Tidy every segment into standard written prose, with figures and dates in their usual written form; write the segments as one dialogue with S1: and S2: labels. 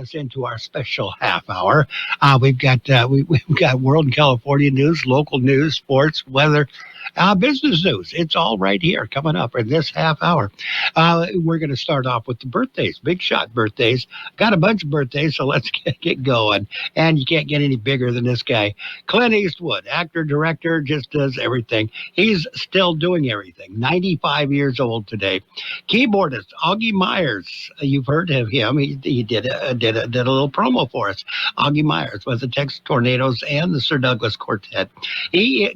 S1: Us into our special half hour. We've got World and California news, local news, sports, weather, business news. It's all right here coming up in this half hour. We're going to start off with the birthdays, big shot birthdays. Got a bunch of birthdays, so let's get going. And you can't get any bigger than this guy. Clint Eastwood, actor, director, just does everything. He's still doing everything. 95 years old today. Keyboardist Augie Myers, you've heard of him. He did a little promo for us. Augie Myers with the Texas Tornadoes and the Sir Douglas Quintet. He's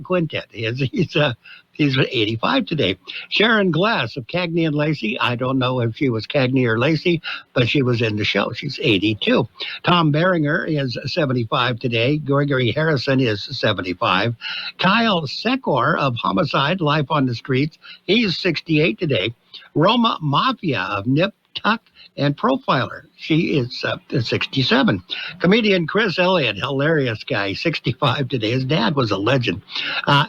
S1: 85 today. Sharon Glass of Cagney and Lacey. I don't know if she was Cagney or Lacey, but she was in the show. She's 82. Tom Berenger is 75 today. Gregory Harrison is 75. Kyle Secor of Homicide, Life on the Streets. He's 68 today. Roma Mafia of Nip Tuck and Profiler. She is 67. Comedian Chris Elliott, hilarious guy, 65 today. His dad was a legend.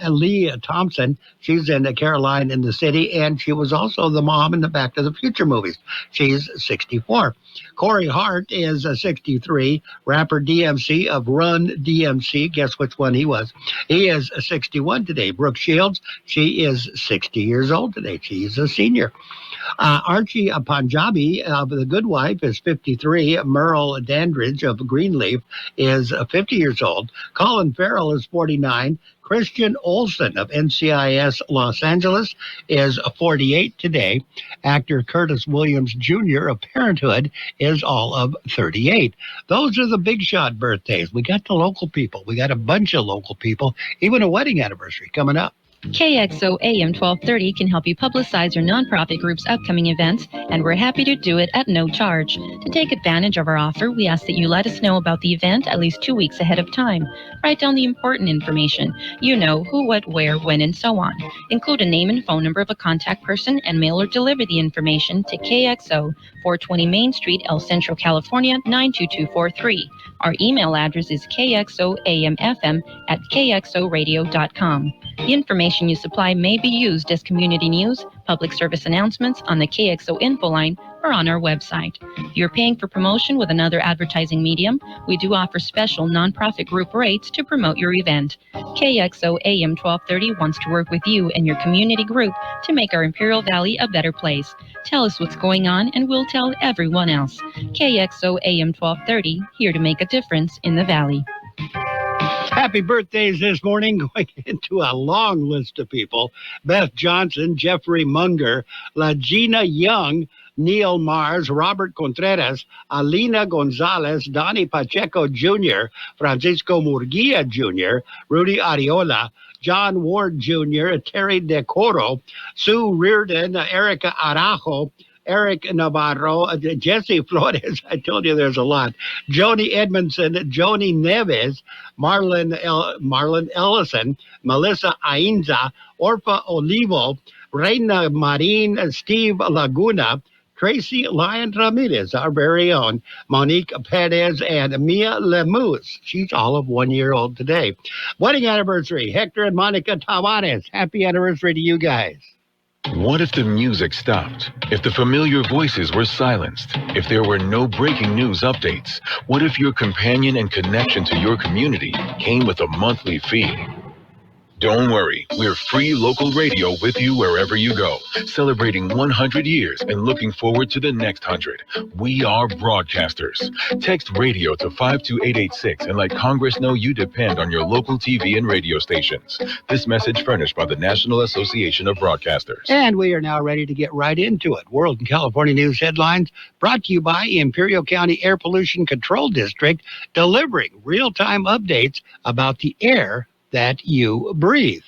S1: Lee Thompson, she's in Caroline in the City, and she was also the mom in the Back to the Future movies. She's 64. Corey Hart is 63. Rapper DMC of Run DMC. Guess which one he was? He is 61 today. Brooke Shields, she is 60 years old today. She's a senior. Archie Punjabi of The Good Wife is 53. Merle Dandridge of Greenleaf is 50 years old. Colin Farrell is 49. Christian Olsen of NCIS Los Angeles is 48 today. Actor Curtis Williams Jr. of Parenthood is all of 38. Those are the big shot birthdays. We got the local people. We got a bunch of local people, even a wedding anniversary coming up.
S2: KXO AM1230 can help you publicize your nonprofit group's upcoming events, and we're happy to do it at no charge. To take advantage of our offer, we ask that you let us know about the event at least 2 weeks ahead of time. Write down the important information. You know, who, what, where, when, and so on. Include a name and phone number of a contact person and mail or deliver the information to KXO, 420 Main Street, El Centro, California, 92243. Our email address is kxoamfm@kxoradio.com. The information you supply may be used as community news, public service announcements on the KXO info line, or on our website. If you're paying for promotion with another advertising medium, we do offer special nonprofit group rates to promote your event. KXO AM1230 wants to work with you and your community group to make our Imperial Valley a better place. Tell us what's going on and we'll tell everyone else. KXO AM1230, here to make a difference in the Valley.
S1: Happy birthdays this morning, going into a long list of people. Beth Johnson, Jeffrey Munger, LaGina Young, Neil Mars, Robert Contreras, Alina Gonzalez, Donnie Pacheco Jr., Francisco Murguia Jr., Rudy Ariola, John Ward Jr., Terry Decoro, Sue Reardon, Erica Arajo, Eric Navarro, Jesse Flores, I told you there's a lot, Joni Edmondson, Joni Neves, Marlon Ellison, Melissa Ainza, Orfa Olivo, Reina Marin, Steve Laguna, Tracy Lyon Ramirez, our very own, Monique Perez, and Mia Lemus. She's all of 1 year old today. Wedding anniversary, Hector and Monica Tavares. Happy anniversary to you guys.
S3: What if the music stopped? If the familiar voices were silenced? If there were no breaking news updates? What if your companion and connection to your community came with a monthly fee? Don't worry, we're free local radio with you wherever you go, celebrating 100 years and looking forward to the next 100. We are broadcasters. Text radio to 52886 and let Congress know you depend on your local TV and radio stations. This message furnished by the National Association of Broadcasters.
S1: And we are now ready to get right into it. World and California news headlines brought to you by Imperial County Air Pollution Control District, delivering real-time updates about the air that you breathe.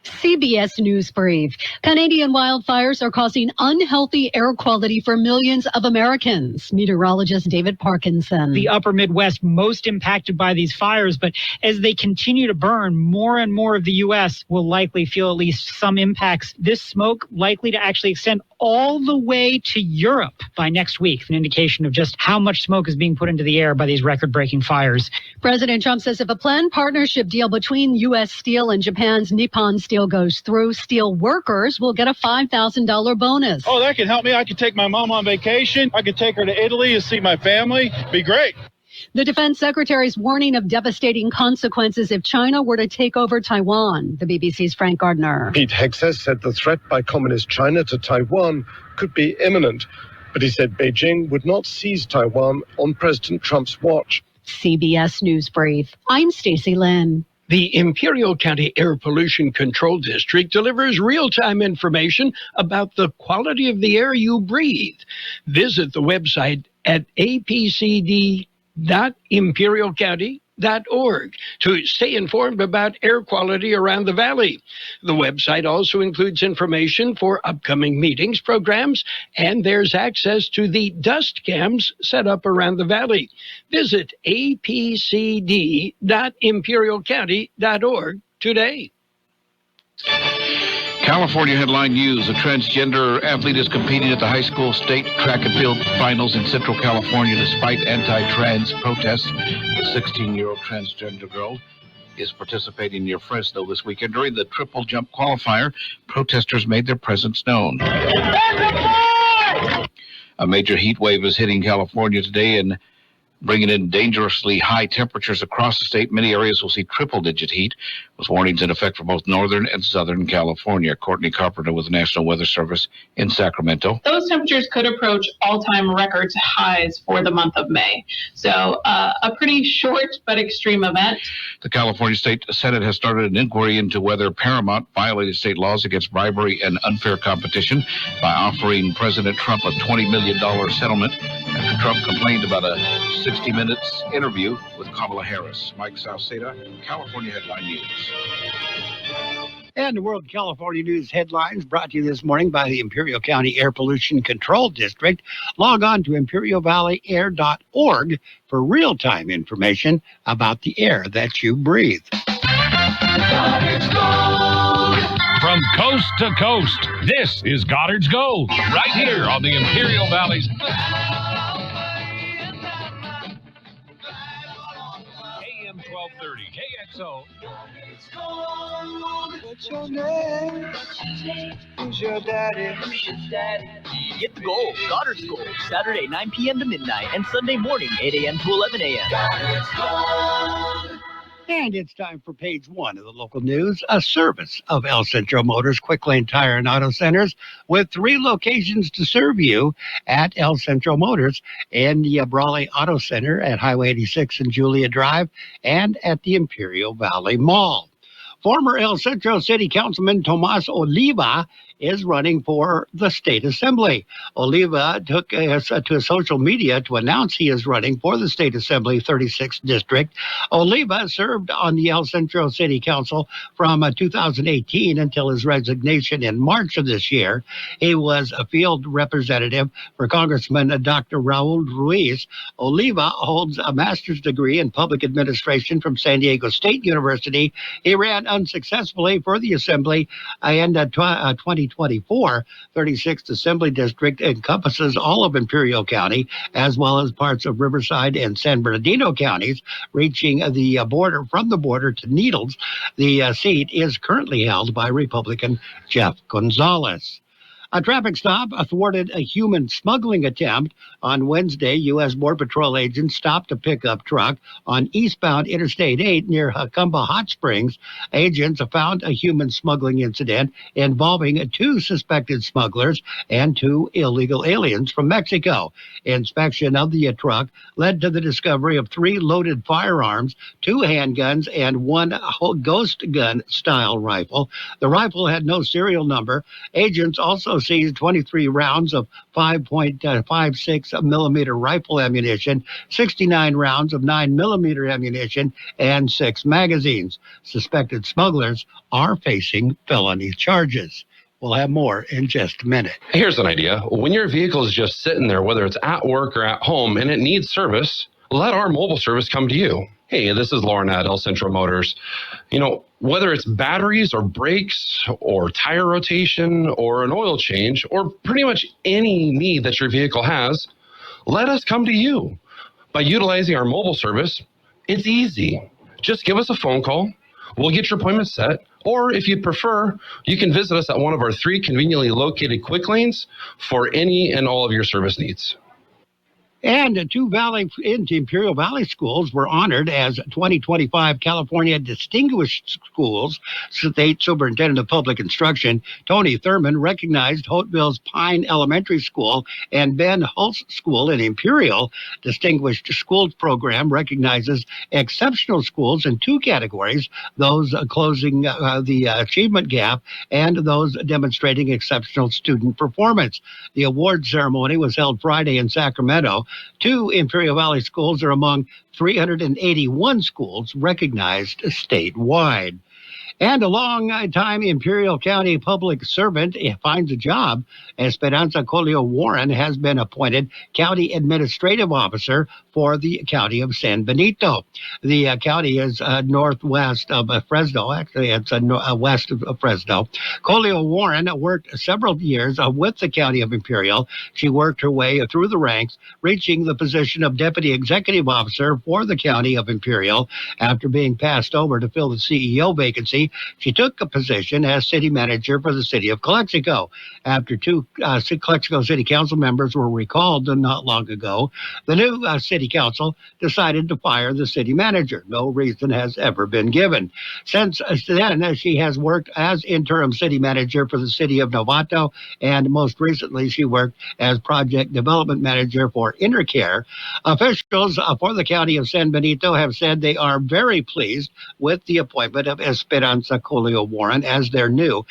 S4: CBS News Brief. Canadian wildfires are causing unhealthy air quality for millions of Americans. Meteorologist David Parkinson.
S5: The upper Midwest most impacted by these fires, but as they continue to burn, more and more of the U.S. will likely feel at least some impacts. This smoke likely to actually extend all the way to Europe by next week, an indication of just how much smoke is being put into the air by these record-breaking fires.
S4: President Trump says if a planned partnership deal between U.S. Steel and Japan's Nippon Steel deal goes through, steel workers will get a $5,000 bonus.
S6: Oh, that could help me. I could take my mom on vacation. I could take her to Italy to see my family. Be great.
S4: The defense secretary's warning of devastating consequences if China were to take over Taiwan. The BBC's Frank Gardner.
S7: Pete Hegseth said the threat by Communist China to Taiwan could be imminent, but he said Beijing would not seize Taiwan on President Trump's watch.
S4: CBS News Brief. I'm Stacey Lynn.
S8: The Imperial County Air Pollution Control District delivers real-time information about the quality of the air you breathe. Visit the website at apcd.imperialcounty.org to stay informed about air quality around the valley. The website also includes information for upcoming meetings, programs, and there's access to the dust cams set up around the valley. Visit apcd.imperialcounty.org today.
S9: California headline news. A transgender athlete is competing at the high school state track and field finals in Central California despite anti-trans protests. The 16-year-old transgender girl is participating near Fresno this weekend. During the triple jump qualifier, protesters made their presence known. A major heat wave is hitting California today and bringing in dangerously high temperatures across the state. Many areas will see triple-digit heat, with warnings in effect for both northern and southern California. Courtney Carpenter with the National Weather Service in Sacramento.
S10: Those temperatures could approach all-time records highs for the month of May. So a pretty short but extreme event.
S9: The California State Senate has started an inquiry into whether Paramount violated state laws against bribery and unfair competition by offering President Trump a $20 million settlement after Trump complained about a 60 Minutes interview with Kamala Harris. Mike Salceda, California Headline News.
S1: And the World California News headlines brought to you this morning by the Imperial County Air Pollution Control District. Log on to imperialvalleyair.org for real-time information about the air that you breathe.
S11: From coast to coast, this is Goddard's Gold, right here on the Imperial Valley's AM 1230 KXO.
S12: What's your name? Who's your daddy?
S13: Get the gold, Goddard's Gold, Saturday 9 p.m. to midnight and Sunday morning 8 a.m. to 11 a.m.
S1: And it's time for page one of the local news, a service of El Centro Motors Quick Lane Tire and Auto Centers with 3 locations to serve you at El Centro Motors in the Brawley Auto Center at Highway 86 and Julia Drive and at the Imperial Valley Mall. Former El Centro City Councilman Tomas Oliva is running for the State Assembly. Oliva took to social media to announce he is running for the State Assembly 36th District. Oliva served on the El Centro City Council from 2018 until his resignation in March of this year. He was a field representative for Congressman Dr. Raul Ruiz. Oliva holds a master's degree in public administration from San Diego State University. He ran unsuccessfully for the Assembly in 2024. 36th Assembly District encompasses all of Imperial County, as well as parts of Riverside and San Bernardino counties, reaching the border from the border to Needles. The seat is currently held by Republican Jeff Gonzalez. A traffic stop thwarted a human smuggling attempt. On Wednesday, U.S. Border Patrol agents stopped a pickup truck on eastbound Interstate 8 near Jacumba Hot Springs. Agents found a human smuggling incident involving 2 suspected smugglers and 2 illegal aliens from Mexico. Inspection of the truck led to the discovery of 3 loaded firearms, 2 handguns, and 1 ghost gun-style rifle. The rifle had no serial number. Agents also seized 23 rounds of 5.56 millimeter rifle ammunition, 69 rounds of 9 millimeter ammunition, and 6 magazines. Suspected smugglers are facing felony charges. We'll have more in just a minute.
S14: Here's an idea. When your vehicle is just sitting there, whether it's at work or at home, and it needs service, let our mobile service come to you. Hey, this is Lauren at El Centro Motors. You know, whether it's batteries or brakes or tire rotation or an oil change or pretty much any need that your vehicle has, let us come to you. By utilizing our mobile service, it's easy. Just give us a phone call. We'll get your appointment set. Or if you prefer, you can visit us at one of our 3 conveniently located quick lanes for any and all of your service needs.
S1: And 2 Imperial Valley schools were honored as 2025 California Distinguished Schools. State Superintendent of Public Instruction Tony Thurman recognized Holtville's Pine Elementary School and Ben Hulse School in Imperial. Distinguished Schools program recognizes exceptional schools in 2 categories, those closing the achievement gap and those demonstrating exceptional student performance. The award ceremony was held Friday in Sacramento. 2 Imperial Valley schools are among 381 schools recognized statewide. And a long-time Imperial County public servant finds a job. Esperanza Colio Warren has been appointed County Administrative Officer for the County of San Benito. The county is northwest of Fresno. Actually, it's west of Fresno. Colio Warren worked several years with the County of Imperial. She worked her way through the ranks, reaching the position of Deputy Executive Officer for the County of Imperial. After being passed over to fill the CEO vacancy, she took a position as city manager for the city of Calexico. After 2 Calexico City Council members were recalled not long ago, the new city council decided to fire the city manager. No reason has ever been given. Since then, she has worked as interim city manager for the city of Novato, and most recently she worked as project development manager for Intercare. Officials for the County of San Benito have said they are very pleased with the appointment of Esperanza Colio Warren as their new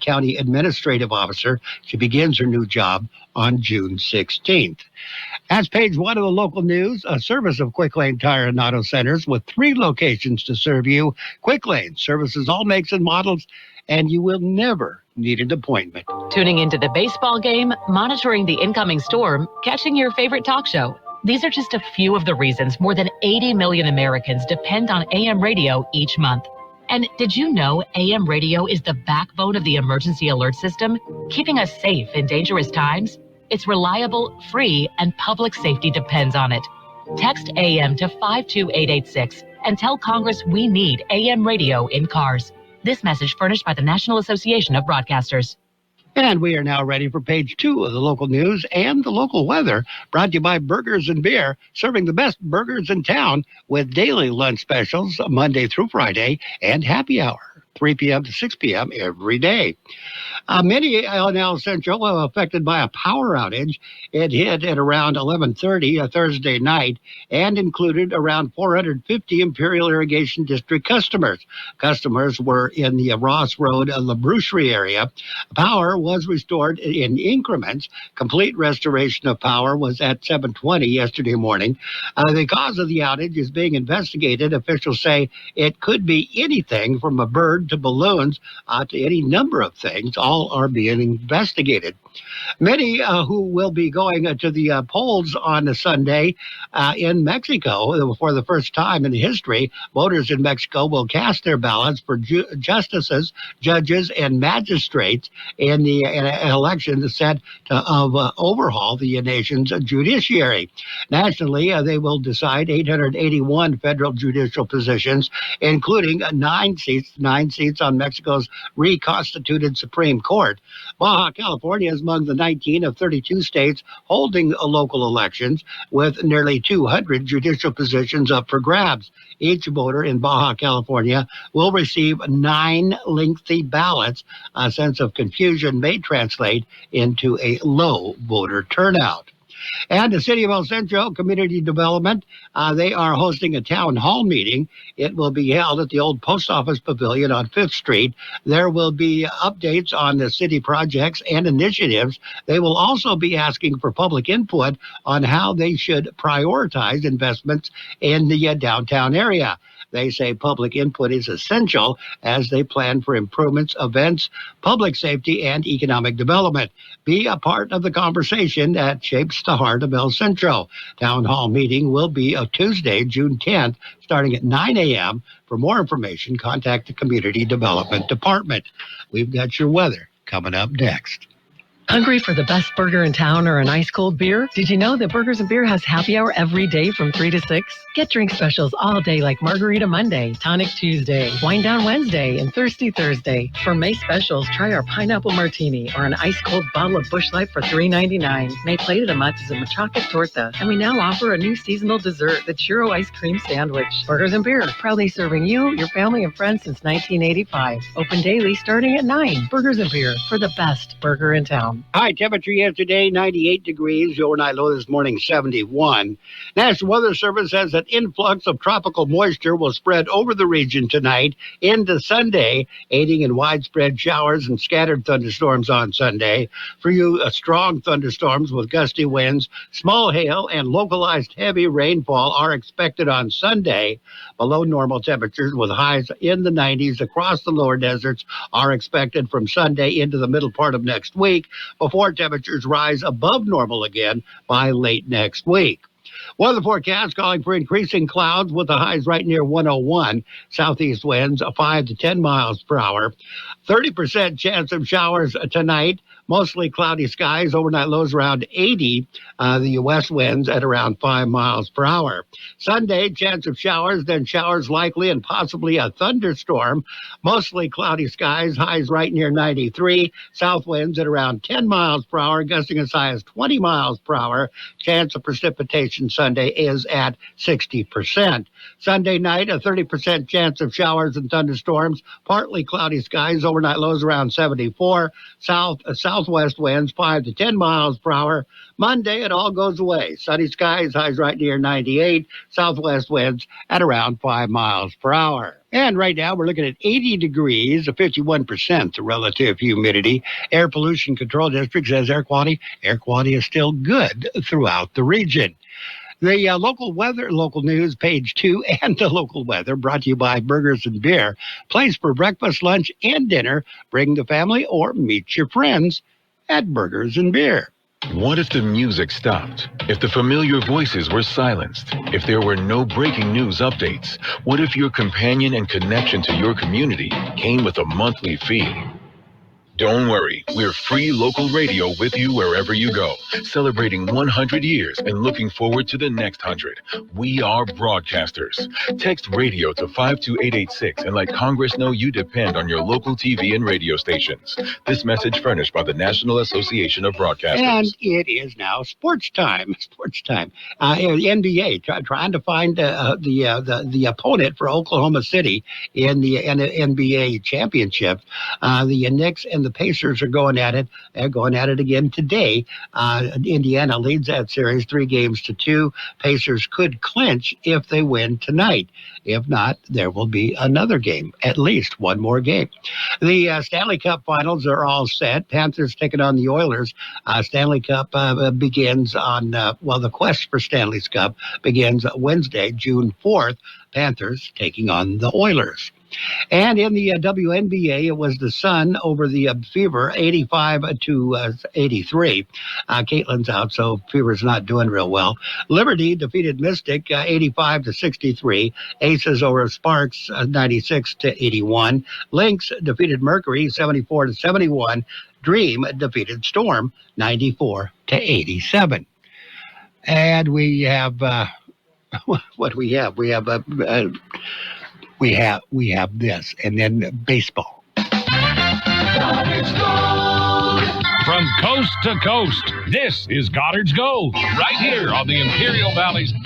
S1: County Administrative Officer. She begins her new job on June 16th. As page 1 of the local news, a service of Quick Lane Tire and Auto Centers with 3 locations to serve you. Quick Lane services all makes and models, and you will never need an appointment.
S15: Tuning into the baseball game, monitoring the incoming storm, catching your favorite talk show. These are just a few of the reasons more than 80 million Americans depend on AM radio each month. And did you know AM radio is the backbone of the emergency alert system, keeping us safe in dangerous times? It's reliable, free, and public safety depends on it. Text AM to 52886 and tell Congress we need AM radio in cars. This message furnished by the National Association of Broadcasters.
S1: And we are now ready for page 2 of the local news and the local weather, brought to you by Burgers and Beer, serving the best burgers in town with daily lunch specials Monday through Friday and happy hour, 3 p.m. to 6 p.m. every day. Many in Centro were affected by a power outage. It hit at around 11:30 Thursday night and included around 450 Imperial Irrigation District customers. Customers were in the Ross Road La Brucherie area. Power was restored in increments. Complete restoration of power was at 7:20 yesterday morning. The cause of the outage is being investigated. Officials say it could be anything from a bird to balloons to any number of things. All are being investigated. Many who will be going to the polls on Sunday in Mexico for the first time in history. Voters in Mexico will cast their ballots for justices, judges, and magistrates in the election set to overhaul the nation's judiciary. Nationally, they will decide 881 federal judicial positions, including 9 seats on Mexico's reconstituted Supreme Court. Baja California is among the 19 of 32 states holding local elections, with nearly 200 judicial positions up for grabs. Each voter in Baja California will receive 9 lengthy ballots. A sense of confusion may translate into a low voter turnout. And the City of El Centro Community Development, they are hosting a town hall meeting. It will be held at the old post office pavilion on 5th Street. There will be updates on the city projects and initiatives. They will also be asking for public input on how they should prioritize investments in the downtown area. They say public input is essential as they plan for improvements, events, public safety, and economic development. Be a part of the conversation that shapes the heart of El Centro. Town hall meeting will be Tuesday, June 10th, starting at 9 a.m. For more information, contact the Community Development Department. We've got your weather coming up next.
S16: Hungry for the best burger in town or an ice-cold beer? Did you know that Burgers & Beer has happy hour every day from 3 to 6? Get drink specials all day like Margarita Monday, Tonic Tuesday, Wine Down Wednesday, and Thirsty Thursday. For May specials, try our Pineapple Martini or an ice-cold bottle of Busch Light for $3.99. May plate of the month is a machaca torta. And we now offer a new seasonal dessert, the Churro Ice Cream Sandwich. Burgers & Beer, proudly serving you, your family, and friends since 1985. Open daily starting at 9. Burgers & Beer, for the best burger in town.
S1: High temperature yesterday, 98 degrees. The overnight low this morning, 71. National Weather Service says an influx of tropical moisture will spread over the region tonight into Sunday, aiding in widespread showers and scattered thunderstorms on Sunday. For you, strong thunderstorms with gusty winds, small hail, and localized heavy rainfall are expected on Sunday. Below normal temperatures with highs in the 90s across the lower deserts are expected from Sunday into the middle part of next week, before temperatures rise above normal again by late next week. Weather forecast calling for increasing clouds with the highs right near 101. Southeast winds 5 to 10 miles per hour. 30% chance of showers tonight. Mostly cloudy skies, overnight lows around 80. The west winds at around 5 miles per hour. Sunday, chance of showers, then showers likely and possibly a thunderstorm. Mostly cloudy skies, highs right near 93. South winds at around 10 miles per hour, gusting as high as 20 miles per hour. Chance of precipitation Sunday is at 60%. Sunday night, a 30% chance of showers and thunderstorms. Partly cloudy skies, overnight lows around 74. Southwest winds 5 to 10 miles per hour. Monday, it all goes away. Sunny skies, highs right near 98. Southwest winds at around 5 miles per hour. And right now, we're looking at 80 degrees, 51% the relative humidity. Air Pollution Control District says air quality is still good throughout the region. The local weather, local news, page 2, and the local weather brought to you by Burgers & Beer. Place for breakfast, lunch, and dinner. Bring the family or meet your friends at Burgers & Beer.
S3: What if the music stopped? If the familiar voices were silenced? If there were no breaking news updates? What if your companion and connection to your community came with a monthly fee? Don't worry, we're free local radio with you wherever you go, celebrating 100 years and looking forward to the next 100. We are broadcasters. Text radio to 52886 and let Congress know you depend on your local TV and radio stations. This message furnished by the National Association of Broadcasters.
S1: And it is now sports time. Sports time. The NBA trying to find the opponent for Oklahoma City in the NBA championship. The Knicks and the Pacers are going at it. They're going at it again today. Indiana leads that series 3-2. Pacers could clinch if they win tonight. If not, there will be another game, at least one more game. The Stanley Cup finals are all set. Panthers taking on the Oilers. Stanley Cup begins on, the quest for Stanley's Cup begins Wednesday, June 4th. Panthers taking on the Oilers. And in the WNBA, it was the Sun over the Fever, 85-83. Caitlin's out, so Fever's not doing real well. Liberty defeated Mystic, 85-63. Aces over Sparks, 96-81. Lynx defeated Mercury, 74-71. Dream defeated Storm, 94-87. And we have what we have. We have this, and then baseball.
S11: From coast to coast, this is Goddard's Gold, right here on the Imperial Valley's AM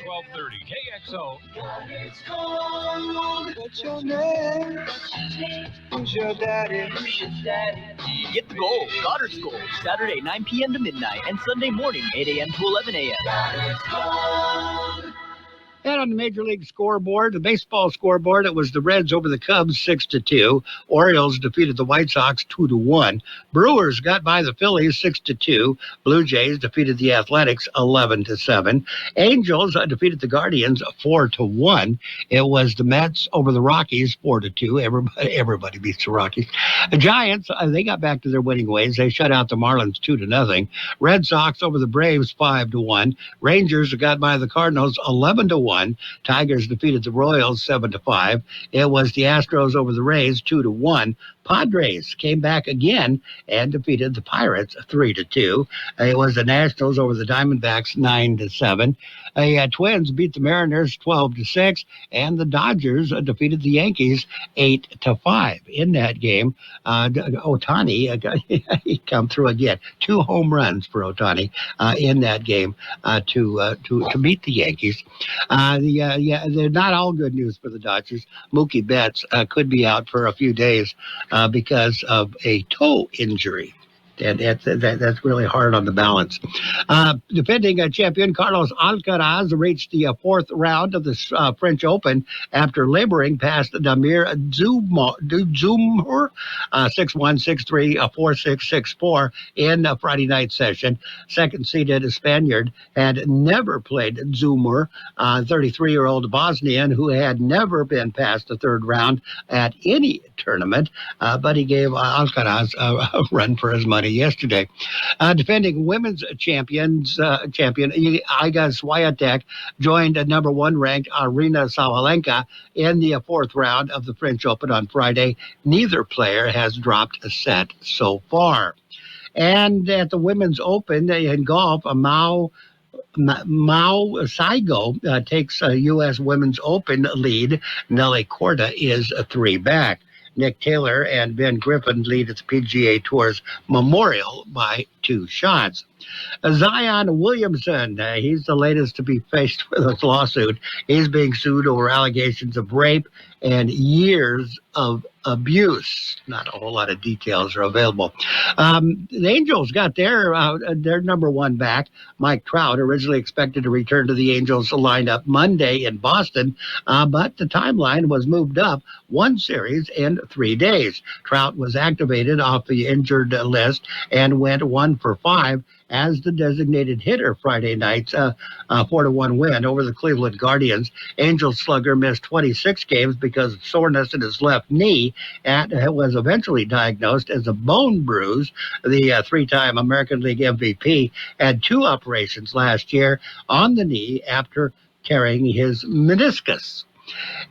S11: 1230 KXO.
S12: What's your name? Who's your daddy?
S13: Get the gold, Goddard's Gold, Saturday 9 p.m. to midnight, and Sunday morning 8 a.m. to 11 a.m.
S1: And on the Major League scoreboard, the baseball scoreboard, it was the Reds over the Cubs 6-2. Orioles defeated the White Sox 2-1. Brewers got by the Phillies 6-2. Blue Jays defeated the Athletics 11-7. Angels defeated the Guardians 4-1. It was the Mets over the Rockies 4-2. Everybody beats the Rockies. The Giants, they got back to their winning ways. They shut out the Marlins 2-0. Red Sox over the Braves 5-1. Rangers got by the Cardinals 11-1. 3-1. Tigers defeated the Royals 7-5. It was the Astros over the Rays 2-1. Padres came back again and defeated the Pirates 3-2. It was the Nationals over the Diamondbacks 9-7. Twins beat the Mariners 12-6, and the Dodgers defeated the Yankees 8-5. In that game, Ohtani he come through again. 2 home runs for Ohtani in that game to beat the Yankees. They're not all good news for the Dodgers. Mookie Betts could be out for a few days because of a toe injury. And that's really hard on the balance. Defending champion Carlos Alcaraz reached the 4th round of the French Open after laboring past Damir Dzumhur 6-1, 6-3, 4-6, 6-4 in a Friday night session. Second-seeded Spaniard had never played Dzumhur, 33-year-old Bosnian who had never been past the 3rd round at any tournament, but he gave Alcaraz a run for his money yesterday. Defending women's champion Iga Swiatek joined number 1 ranked Arina Sabalenka in the 4th round of the French Open on Friday. Neither player has dropped a set so far. And at the Women's Open in golf, Mao Saigo takes a U.S. Women's Open lead. Nelly Korda is 3 back. Nick Taylor and Ben Griffin lead at the PGA Tour's Memorial by 2 shots. Zion Williamson, he's the latest to be faced with a lawsuit. He's being sued over allegations of rape and years of abuse. Not a whole lot of details are available. The Angels got their number 1 back. Mike Trout, originally expected to return to the Angels lineup Monday in Boston, but the timeline was moved up 1 series in 3 days. Trout was activated off the injured list and went 1 for 5 as the designated hitter Friday night's 4-1 win over the Cleveland Guardians. Angels slugger missed 26 games because of soreness in his left knee and was eventually diagnosed as a bone bruise. The 3-time American League MVP had 2 operations last year on the knee after tearing his meniscus.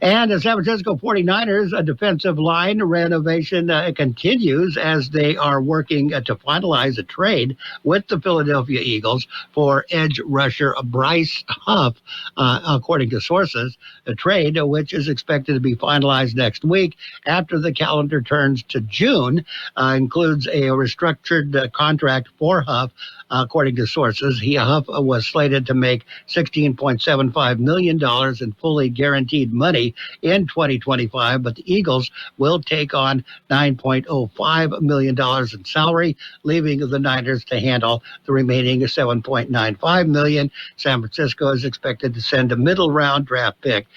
S1: And the San Francisco 49ers, a defensive line renovation continues as they are working to finalize a trade with the Philadelphia Eagles for edge rusher Bryce Huff, according to sources. A trade which is expected to be finalized next week after the calendar turns to June, includes a restructured contract for Huff. According to sources, Huff was slated to make $16.75 million in fully guaranteed money in 2025, but the Eagles will take on $9.05 million in salary, leaving the Niners to handle the remaining $7.95 million. San Francisco is expected to send a middle-round draft pick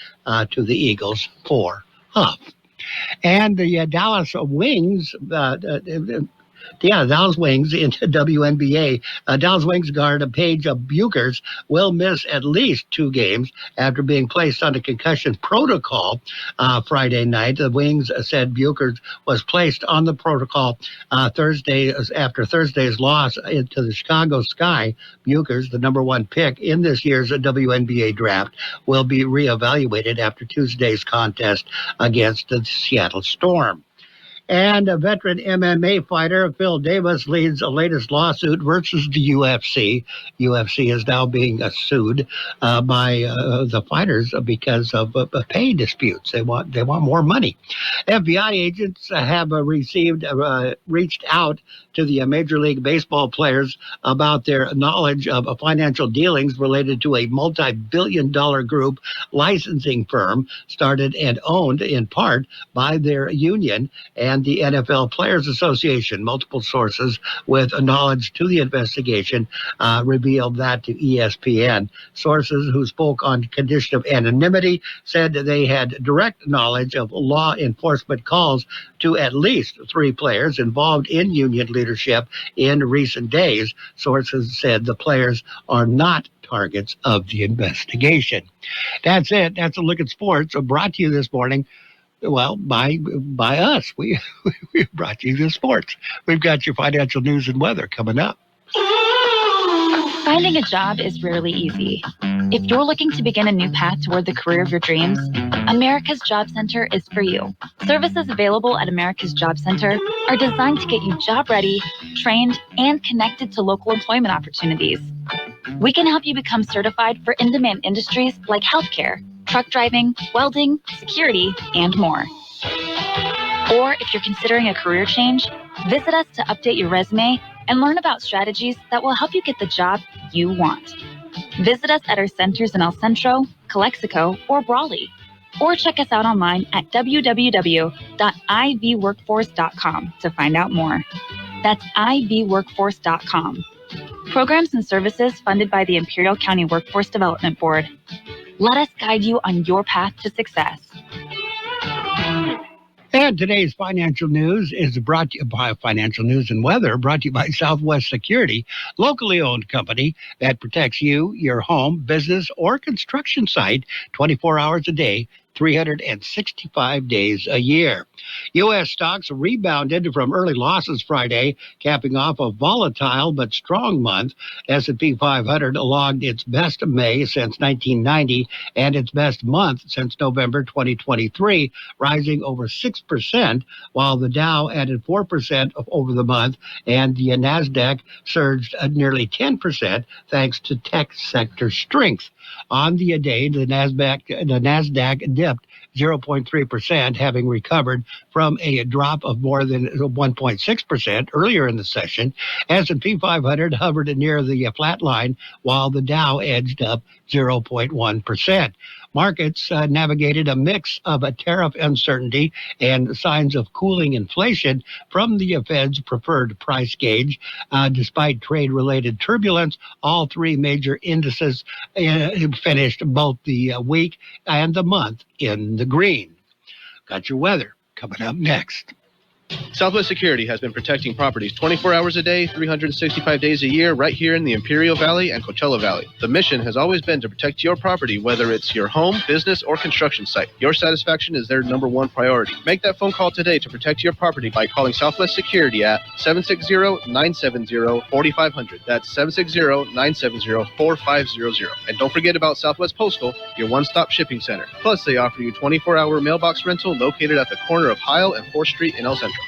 S1: to the Eagles for Huff. And the Dallas Wings... Dallas Wings into WNBA. Dallas Wings guard Paige Buchers will miss at least 2 games after being placed on a concussion protocol Friday night. The Wings said Buchers was placed on the protocol Thursday after Thursday's loss to the Chicago Sky. Buchers, the number 1 pick in this year's WNBA draft, will be reevaluated after Tuesday's contest against the Seattle Storm. And a veteran MMA fighter, Phil Davis, leads the latest lawsuit versus the UFC. UFC is now being sued by the fighters because of pay disputes. They want more money. FBI agents have reached out to the Major League Baseball players about their knowledge of financial dealings related to a multi-billion-dollar group licensing firm started and owned in part by their union and the NFL Players Association. Multiple sources with knowledge to the investigation revealed that to ESPN. Sources who spoke on condition of anonymity said they had direct knowledge of law enforcement calls to at least 3 players involved in union leadership in recent days. Sources said the players are not targets of the investigation. That's it. That's a look at sports brought to you this morning. Well, by us. We brought you the sports. We've got your financial news and weather coming up.
S17: Finding a job is rarely easy. If you're looking to begin a new path toward the career of your dreams, America's Job Center is for you. Services available at America's Job Center are designed to get you job ready, trained, and connected to local employment opportunities. We can help you become certified for in-demand industries like healthcare, truck driving, welding, security, and more. Or if you're considering a career change, visit us to update your resume and learn about strategies that will help you get the job you want. Visit us at our centers in El Centro, Calexico, or Brawley. Or check us out online at www.ivworkforce.com to find out more. That's ivworkforce.com. Programs and services funded by the Imperial County Workforce Development Board. Let us guide you on your path to success.
S1: And today's financial news is brought to you by Financial News and Weather, brought to you by Southwest Security, locally owned company that protects you, your home, business, or construction site 24 hours a day, 365 days a year. U.S. stocks rebounded from early losses Friday, capping off a volatile but strong month. S&P 500 logged its best May since 1990 and its best month since November 2023, rising over 6%, while the Dow added 4% over the month, and the NASDAQ surged nearly 10% thanks to tech sector strength. On the day, the NASDAQ dipped 0.3%, having recovered from a drop of more than 1.6% earlier in the session. S&P 500 hovered near the flat line, while the Dow edged up 0.1%. Markets navigated a mix of a tariff uncertainty and signs of cooling inflation from the Fed's preferred price gauge. Despite trade-related turbulence, all three major indices finished both the week and the month in the green. Got your weather coming up next.
S18: Southwest Security has been protecting properties 24 hours a day, 365 days a year, right here in the Imperial Valley and Coachella Valley. The mission has always been to protect your property, whether it's your home, business, or construction site. Your satisfaction is their #1 priority. Make that phone call today to protect your property by calling Southwest Security at 760-970-4500. That's 760-970-4500. And don't forget about Southwest Postal, your one-stop shipping center. Plus, they offer you 24-hour mailbox rental located at the corner of Heil and 4th Street in El Centro.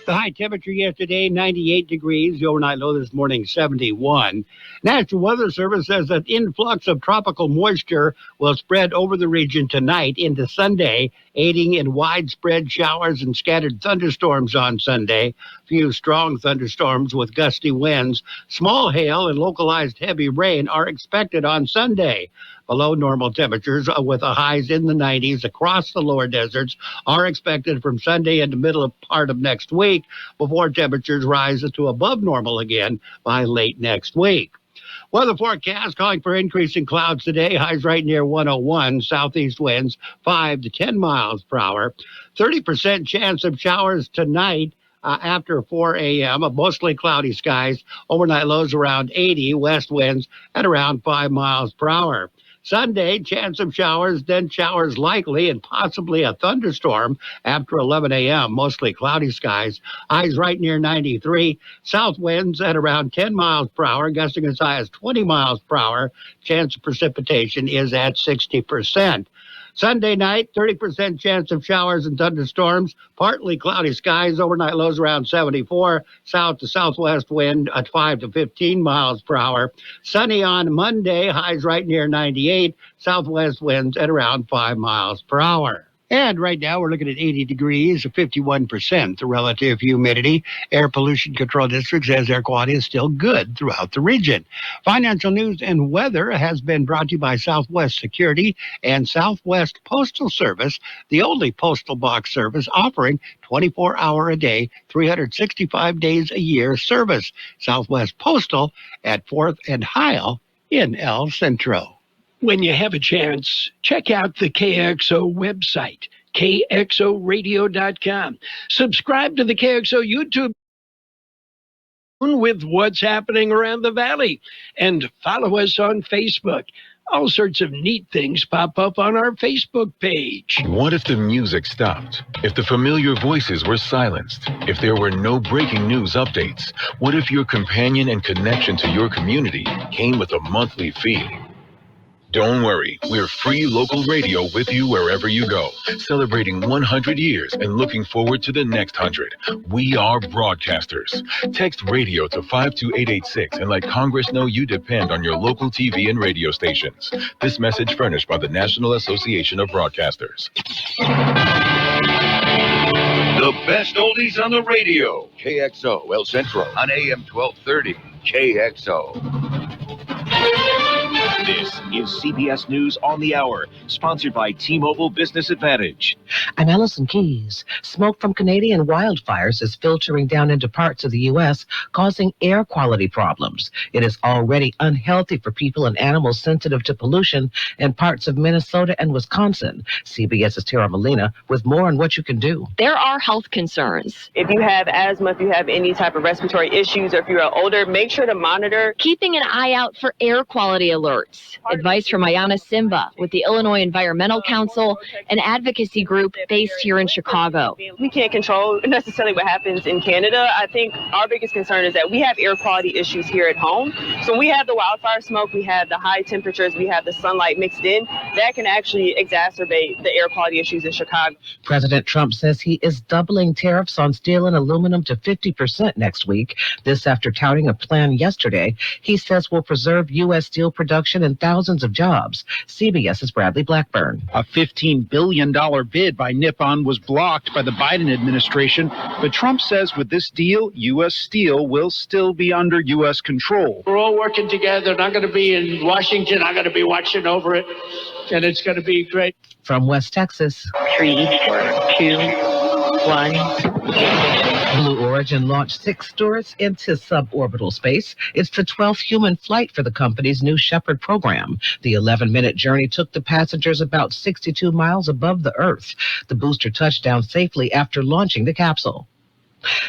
S1: The high temperature yesterday, 98 degrees. The overnight low this morning, 71. National Weather Service says that influx of tropical moisture will spread over the region tonight into Sunday, aiding in widespread showers and scattered thunderstorms on Sunday. Few strong thunderstorms with gusty winds. Small hail and localized heavy rain are expected on Sunday. Below normal temperatures with the highs in the 90s across the lower deserts are expected from Sunday and the middle part of next week before temperatures rise to above normal again by late next week. Weather forecast calling for increasing clouds today. Highs right near 101. Southeast winds 5 to 10 miles per hour. 30% chance of showers tonight. After 4 a.m., mostly cloudy skies. Overnight lows around 80. West winds at around 5 miles per hour. Sunday, chance of showers, then showers likely and possibly a thunderstorm after 11 a.m., mostly cloudy skies. Highs right near 93. South winds at around 10 miles per hour, gusting as high as 20 miles per hour. Chance of precipitation is at 60%. Sunday night, 30% chance of showers and thunderstorms, partly cloudy skies, overnight lows around 74, south to southwest wind at 5 to 15 miles per hour. Sunny on Monday, highs right near 98, southwest winds at around 5 miles per hour. And right now we're looking at 80 degrees, 51% the relative humidity. Air Pollution Control District says air quality is still good throughout the region. Financial news and weather has been brought to you by Southwest Security and Southwest Postal Service, the only postal box service offering 24-hour-a-day, 365 days a year service. Southwest Postal at 4th and Heil in El Centro.
S8: When you have a chance, check out the KXO website, KXORadio.com. Subscribe to the KXO YouTube with what's happening around the valley, and follow us on Facebook. All sorts of neat things pop up on our Facebook page.
S3: What if the music stopped? If the familiar voices were silenced? If there were no breaking news updates? What if your companion and connection to your community came with a monthly fee? Don't worry, we're free local radio with you wherever you go, celebrating 100 years and looking forward to the next 100. We are broadcasters. Text radio to 52886 and let Congress know you depend on your local TV and radio stations. This message furnished by the National Association of Broadcasters.
S19: The best oldies on the radio. KXO El Centro on AM 1230. KXO.
S20: This is CBS News on the Hour, sponsored by T-Mobile Business Advantage.
S21: I'm Allison Keyes. Smoke from Canadian wildfires is filtering down into parts of the U.S., causing air quality problems. It is already unhealthy for people and animals sensitive to pollution in parts of Minnesota and Wisconsin. CBS's Tara Molina with more on what you can do.
S22: There are health concerns.
S23: If you have asthma, if you have any type of respiratory issues, or if you're older, make sure to monitor.
S22: Keeping an eye out for air quality alerts. Advice from Ayana Simba with the Illinois Environmental Council, an advocacy group based here in Chicago.
S23: We can't control necessarily what happens in Canada. I think our biggest concern is that we have air quality issues here at home. So we have the wildfire smoke, we have the high temperatures, we have the sunlight mixed in. That can actually exacerbate the air quality issues in Chicago.
S21: President Trump says he is doubling tariffs on steel and aluminum to 50% next week. This after touting a plan yesterday he says will preserve U.S. steel production and thousands of jobs. CBS's Bradley Blackburn.
S24: A $15 billion bid by Nippon was blocked by the Biden administration, but Trump says with this deal, U.S. steel will still be under U.S. control.
S8: We're all working together. Not going to be in Washington. I'm going to be watching over it, and it's going to be great.
S21: From West Texas.
S22: 3, 2, 1.
S21: Blue Origin launched 6 stores into suborbital space. It's the 12th human flight for the company's new Shepard program. The 11-minute journey took the passengers about 62 miles above the Earth. The booster touched down safely after launching the capsule.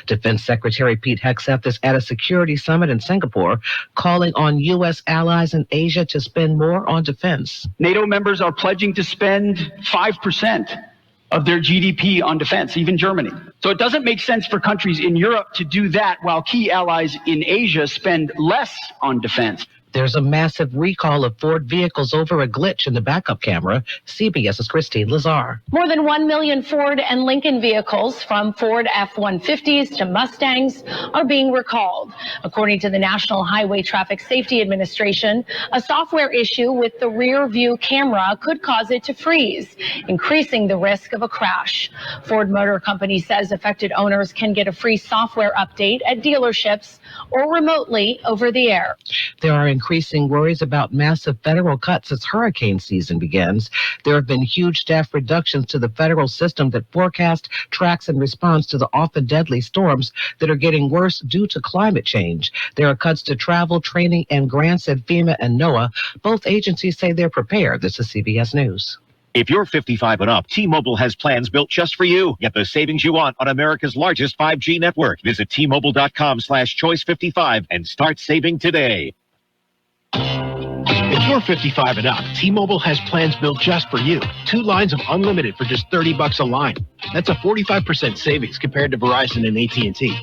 S21: Defense Secretary Pete Hegseth is at a security summit in Singapore, calling on U.S. allies in Asia to spend more on defense.
S25: NATO members are pledging to spend 5% of their GDP on defense, even Germany. So it doesn't make sense for countries in Europe to do that while key allies in Asia spend less on defense.
S21: There's a massive recall of Ford vehicles over a glitch in the backup camera. CBS's Christine Lazar.
S26: More than 1 million Ford and Lincoln vehicles, from Ford F-150s to Mustangs, are being recalled. According to the National Highway Traffic Safety Administration, a software issue with the rear view camera could cause it to freeze, increasing the risk of a crash. Ford Motor Company says affected owners can get a free software update at dealerships or remotely over the air.
S21: There are increasing worries about massive federal cuts as hurricane season begins. There have been huge staff reductions to the federal system that forecast, tracks, and responds to the often deadly storms that are getting worse due to climate change. There are cuts to travel, training, and grants at FEMA and NOAA. Both agencies say they're prepared. This is CBS News.
S20: If you're 55 and up, T-Mobile has plans built just for you. Get the savings you want on America's largest 5G network. Visit T-Mobile.com/choice55 and start saving today.
S27: If you're 55 and up, T-Mobile has plans built just for you. 2 lines of unlimited for just $30 a line. That's a 45% savings compared to Verizon and AT&T.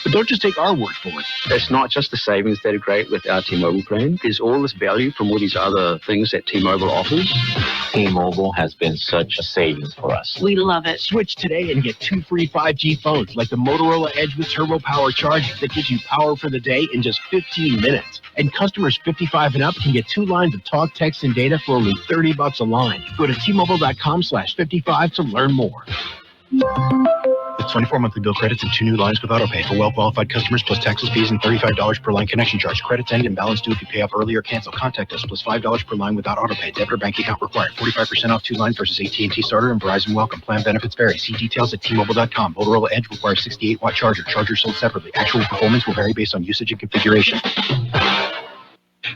S27: But don't just take our word for it.
S28: It's not just the savings that are great with our T-Mobile plan. There's all this value from all these other things that T-Mobile offers.
S29: T-Mobile has been such a savings for us.
S22: We love it.
S27: Switch today and get 2 free 5G phones, like the Motorola Edge with Turbo Power Charge that gives you power for the day in just 15 minutes. And customers 55 and up can get 2 lines of talk, text, and data for only $30 a line. Go to T-Mobile.com/55 to learn more. With 24 monthly bill credits and 2 new lines with autopay for well-qualified customers, plus taxes, fees, and $35 per line connection charge. Credits end and balance due if you pay up early or cancel. Contact us, plus $5 per line without autopay. Debit or bank account required. 45% off 2 lines versus AT&T Starter and Verizon Welcome. Plan benefits vary. See details at T-Mobile.com. Motorola Edge requires 68-watt charger. Charger sold separately. Actual performance will vary based on usage and configuration.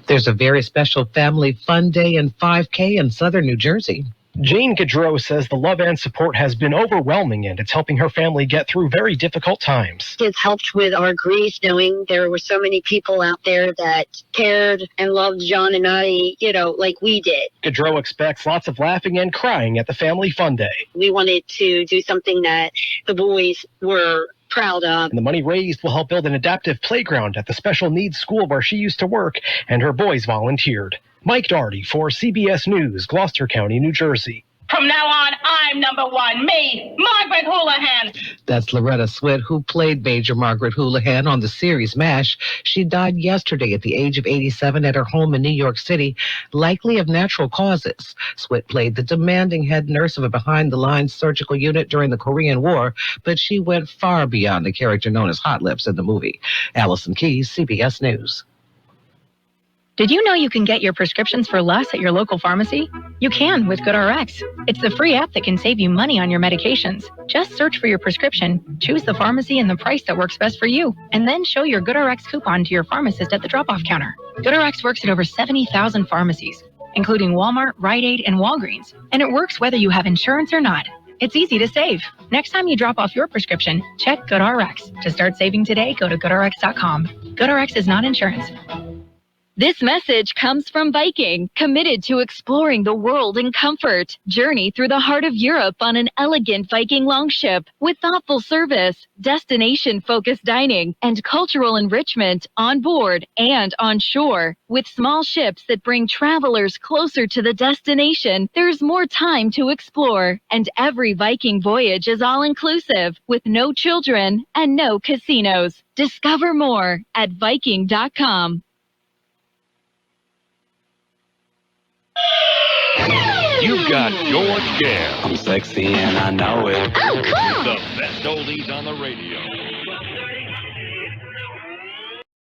S21: There's a very special family fun day and 5K in southern New Jersey.
S2: Jane Gaudreau says the love and support has been overwhelming, and it's helping her family get through very difficult times.
S4: It's helped with our grief, knowing there were so many people out there that cared and loved John and I, like we did.
S2: Gaudreau expects lots of laughing and crying at the Family Fun Day.
S4: We wanted to do something that the boys were proud of.
S2: And the money raised will help build an adaptive playground at the special needs school where she used to work, and her boys volunteered. Mike Daugherty for CBS News, Gloucester County, New Jersey.
S5: From now on, I'm number one. Me, Margaret Houlihan.
S21: That's Loretta Swit, who played Major Margaret Houlihan on the series MASH. She died yesterday at the age of 87 at her home in New York City, likely of natural causes. Swit played the demanding head nurse of a behind-the-lines surgical unit during the Korean War, but she went far beyond the character known as Hot Lips in the movie. Allison Keyes, CBS News.
S6: Did you know you can get your prescriptions for less at your local pharmacy? You can with GoodRx. It's the free app that can save you money on your medications. Just search for your prescription, choose the pharmacy and the price that works best for you, and then show your GoodRx coupon to your pharmacist at the drop-off counter. GoodRx works at over 70,000 pharmacies, including Walmart, Rite Aid, and Walgreens, and it works whether you have insurance or not. It's easy to save. Next time you drop off your prescription, check GoodRx. To start saving today, go to GoodRx.com. GoodRx is not insurance.
S22: This message comes from Viking, committed to exploring the world in comfort. Journey through the heart of Europe on an elegant Viking longship with thoughtful service, destination-focused dining, and cultural enrichment on board and on shore. With small ships that bring travelers closer to the destination, there's more time to explore. And every Viking voyage is all-inclusive, with no children and no casinos. Discover more at Viking.com.
S19: You've got George Gale.
S7: I'm sexy and I know it.
S19: Oh, cool. The best oldies on the radio.